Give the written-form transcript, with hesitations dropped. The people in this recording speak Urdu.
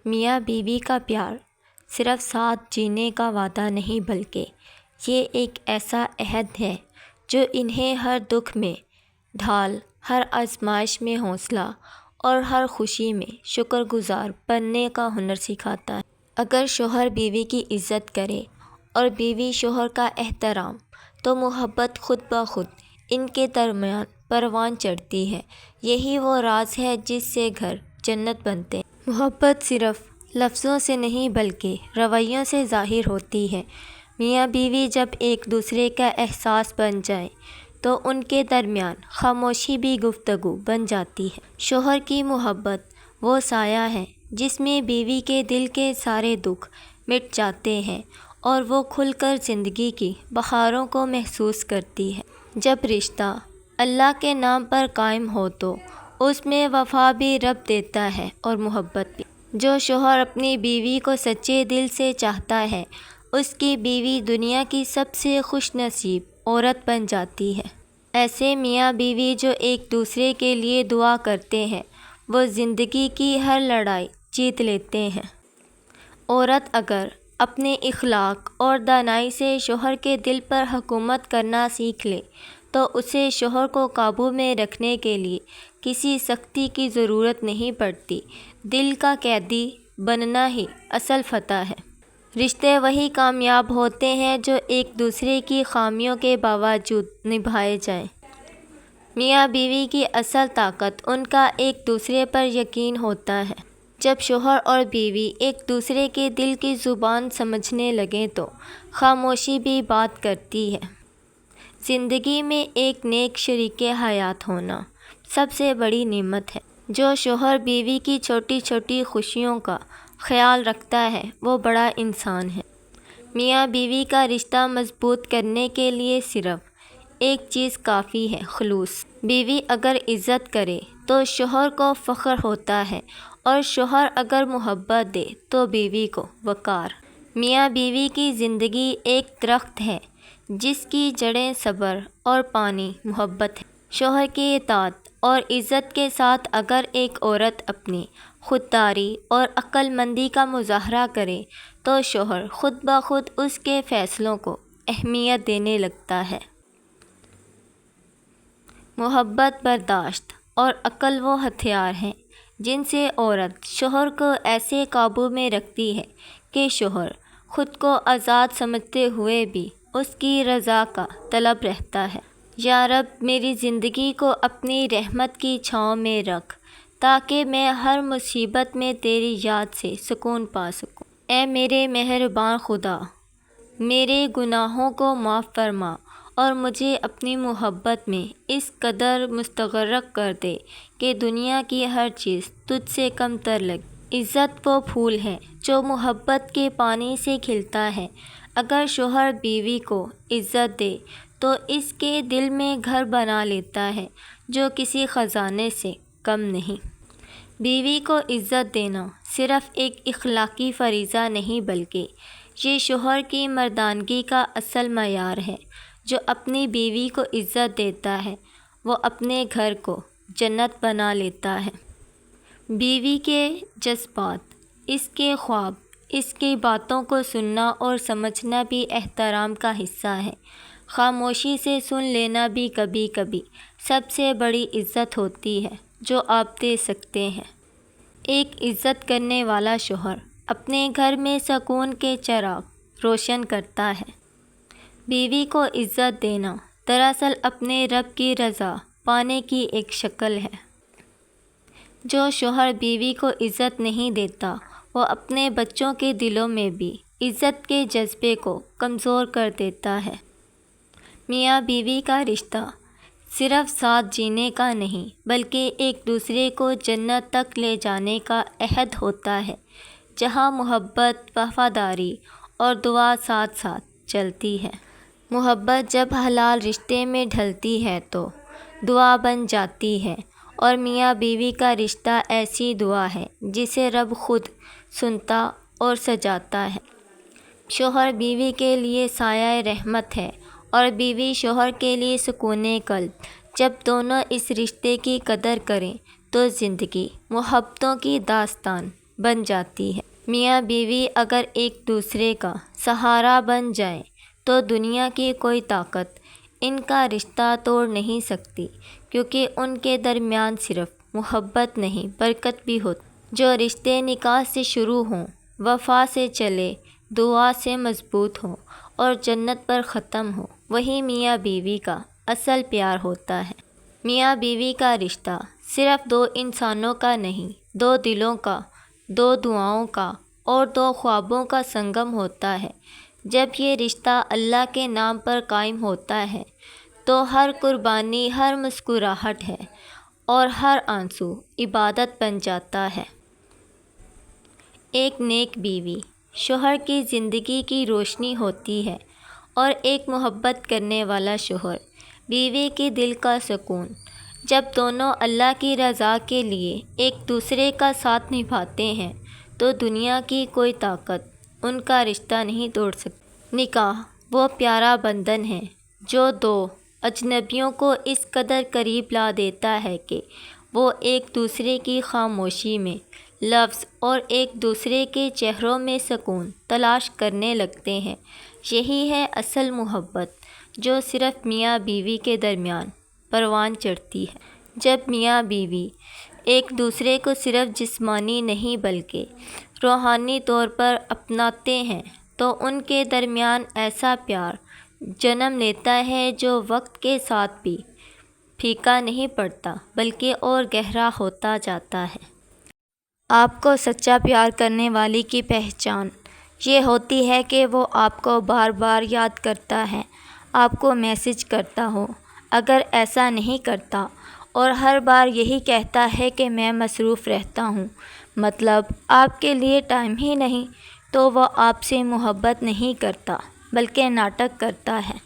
میاں بیوی کا پیار صرف ساتھ جینے کا وعدہ نہیں بلکہ یہ ایک ایسا عہد ہے جو انہیں ہر دکھ میں ڈھال، ہر آزمائش میں حوصلہ اور ہر خوشی میں شکر گزار بننے کا ہنر سکھاتا ہے۔ اگر شوہر بیوی کی عزت کرے اور بیوی شوہر کا احترام تو محبت خود بخود ان کے درمیان پروان چڑھتی ہے۔ یہی وہ راز ہے جس سے گھر جنت بنتے ہیں۔ محبت صرف لفظوں سے نہیں بلکہ رویوں سے ظاہر ہوتی ہے۔ میاں بیوی جب ایک دوسرے کا احساس بن جائیں تو ان کے درمیان خاموشی بھی گفتگو بن جاتی ہے۔ شوہر کی محبت وہ سایہ ہے جس میں بیوی کے دل کے سارے دکھ مٹ جاتے ہیں اور وہ کھل کر زندگی کی بہاروں کو محسوس کرتی ہے۔ جب رشتہ اللہ کے نام پر قائم ہو تو اس میں وفا بھی رب دیتا ہے اور محبت بھی۔ جو شوہر اپنی بیوی کو سچے دل سے چاہتا ہے اس کی بیوی دنیا کی سب سے خوش نصیب عورت بن جاتی ہے۔ ایسے میاں بیوی جو ایک دوسرے کے لیے دعا کرتے ہیں وہ زندگی کی ہر لڑائی جیت لیتے ہیں۔ عورت اگر اپنے اخلاق اور دانائی سے شوہر کے دل پر حکومت کرنا سیکھ لے تو اسے شوہر کو قابو میں رکھنے کے لیے کسی سختی کی ضرورت نہیں پڑتی۔ دل کا قیدی بننا ہی اصل فتح ہے۔ رشتے وہی کامیاب ہوتے ہیں جو ایک دوسرے کی خامیوں کے باوجود نبھائے جائیں۔ میاں بیوی کی اصل طاقت ان کا ایک دوسرے پر یقین ہوتا ہے۔ جب شوہر اور بیوی ایک دوسرے کے دل کی زبان سمجھنے لگیں تو خاموشی بھی بات کرتی ہے۔ زندگی میں ایک نیک شریک حیات ہونا سب سے بڑی نعمت ہے۔ جو شوہر بیوی کی چھوٹی چھوٹی خوشیوں کا خیال رکھتا ہے وہ بڑا انسان ہے۔ میاں بیوی کا رشتہ مضبوط کرنے کے لیے صرف ایک چیز کافی ہے، خلوص۔ بیوی اگر عزت کرے تو شوہر کو فخر ہوتا ہے اور شوہر اگر محبت دے تو بیوی کو وقار۔ میاں بیوی کی زندگی ایک درخت ہے جس کی جڑیں صبر اور پانی محبت ہے۔ شوہر کی اطاعت اور عزت کے ساتھ اگر ایک عورت اپنی خودداری اور عقل مندی کا مظاہرہ کرے تو شوہر خود بخود اس کے فیصلوں کو اہمیت دینے لگتا ہے۔ محبت، برداشت اور عقل وہ ہتھیار ہیں جن سے عورت شوہر کو ایسے قابو میں رکھتی ہے کہ شوہر خود کو آزاد سمجھتے ہوئے بھی اس کی رضا کا طلب رہتا ہے۔ یا رب میری زندگی کو اپنی رحمت کی چھاؤں میں رکھ تاکہ میں ہر مصیبت میں تیری یاد سے سکون پا سکوں۔ اے میرے مہربان خدا، میرے گناہوں کو معاف فرما اور مجھے اپنی محبت میں اس قدر مستغرق کر دے کہ دنیا کی ہر چیز تجھ سے کم تر لگے۔ عزت وہ پھول ہے جو محبت کے پانی سے کھلتا ہے۔ اگر شوہر بیوی کو عزت دے تو اس کے دل میں گھر بنا لیتا ہے جو کسی خزانے سے کم نہیں۔ بیوی کو عزت دینا صرف ایک اخلاقی فریضہ نہیں بلکہ یہ شوہر کی مردانگی کا اصل معیار ہے۔ جو اپنی بیوی کو عزت دیتا ہے وہ اپنے گھر کو جنت بنا لیتا ہے۔ بیوی کے جذبات، اس کے خواب، اس کی باتوں کو سننا اور سمجھنا بھی احترام کا حصہ ہے۔ خاموشی سے سن لینا بھی کبھی کبھی سب سے بڑی عزت ہوتی ہے جو آپ دے سکتے ہیں۔ ایک عزت کرنے والا شوہر اپنے گھر میں سکون کے چراغ روشن کرتا ہے۔ بیوی کو عزت دینا دراصل اپنے رب کی رضا پانے کی ایک شکل ہے۔ جو شوہر بیوی کو عزت نہیں دیتا وہ اپنے بچوں کے دلوں میں بھی عزت کے جذبے کو کمزور کر دیتا ہے۔ میاں بیوی کا رشتہ صرف ساتھ جینے کا نہیں بلکہ ایک دوسرے کو جنت تک لے جانے کا عہد ہوتا ہے، جہاں محبت، وفاداری اور دعا ساتھ ساتھ چلتی ہے۔ محبت جب حلال رشتے میں ڈھلتی ہے تو دعا بن جاتی ہے، اور میاں بیوی کا رشتہ ایسی دعا ہے جسے رب خود سنتا اور سجاتا ہے۔ شوہر بیوی کے لیے سایہ رحمت ہے اور بیوی شوہر کے لیے سکون قلب۔ جب دونوں اس رشتے کی قدر کریں تو زندگی محبتوں کی داستان بن جاتی ہے۔ میاں بیوی اگر ایک دوسرے کا سہارا بن جائیں تو دنیا کی کوئی طاقت ان کا رشتہ توڑ نہیں سکتی، کیونکہ ان کے درمیان صرف محبت نہیں برکت بھی ہوتی۔ جو رشتے نکاح سے شروع ہوں، وفا سے چلے، دعا سے مضبوط ہوں اور جنت پر ختم ہوں، وہی میاں بیوی کا اصل پیار ہوتا ہے۔ میاں بیوی کا رشتہ صرف دو انسانوں کا نہیں، دو دلوں کا، دو دعاؤں کا اور دو خوابوں کا سنگم ہوتا ہے۔ جب یہ رشتہ اللہ کے نام پر قائم ہوتا ہے تو ہر قربانی، ہر مسکراہٹ ہے اور ہر آنسو عبادت بن جاتا ہے۔ ایک نیک بیوی شوہر کی زندگی کی روشنی ہوتی ہے اور ایک محبت کرنے والا شوہر بیوی کی دل کا سکون۔ جب دونوں اللہ کی رضا کے لیے ایک دوسرے کا ساتھ نبھاتے ہیں تو دنیا کی کوئی طاقت ان کا رشتہ نہیں توڑ سکتی۔ نکاح وہ پیارا بندھن ہے جو دو اجنبیوں کو اس قدر قریب لا دیتا ہے کہ وہ ایک دوسرے کی خاموشی میں لفظ اور ایک دوسرے کے چہروں میں سکون تلاش کرنے لگتے ہیں۔ یہی ہے اصل محبت جو صرف میاں بیوی کے درمیان پروان چڑھتی ہے۔ جب میاں بیوی ایک دوسرے کو صرف جسمانی نہیں بلکہ روحانی طور پر اپناتے ہیں تو ان کے درمیان ایسا پیار جنم لیتا ہے جو وقت کے ساتھ بھی پھیکا نہیں پڑتا بلکہ اور گہرا ہوتا جاتا ہے۔ آپ کو سچا پیار کرنے والی کی پہچان یہ ہوتی ہے کہ وہ آپ کو بار بار یاد کرتا ہے، آپ کو میسج کرتا ہو۔ اگر ایسا نہیں کرتا اور ہر بار یہی کہتا ہے کہ میں مصروف رہتا ہوں، مطلب آپ کے لیے ٹائم ہی نہیں، تو وہ آپ سے محبت نہیں کرتا بلکہ ناٹک کرتا ہے۔